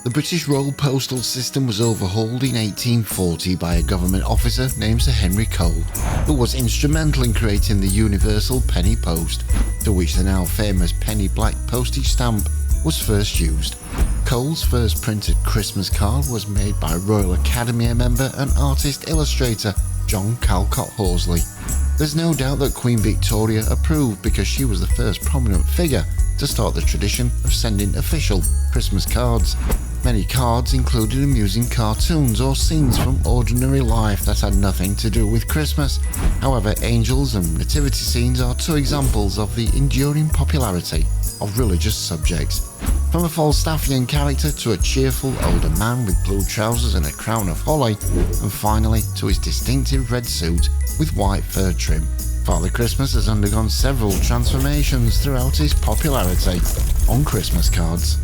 The British Royal Postal System was overhauled in 1840 by a government officer named Sir Henry Cole, who was instrumental in creating the universal penny post, to which the now famous penny black postage stamp was first used. Cole's first printed Christmas card was made by Royal Academy member and artist-illustrator John Calcott Horsley. There's no doubt that Queen Victoria approved, because she was the first prominent figure to start the tradition of sending official Christmas cards. Many cards included amusing cartoons or scenes from ordinary life that had nothing to do with Christmas. However, angels and nativity scenes are two examples of the enduring popularity of religious subjects. From a Falstaffian character to a cheerful older man with blue trousers and a crown of holly, and finally to his distinctive red suit with white fur trim, Father Christmas has undergone several transformations throughout his popularity on Christmas cards.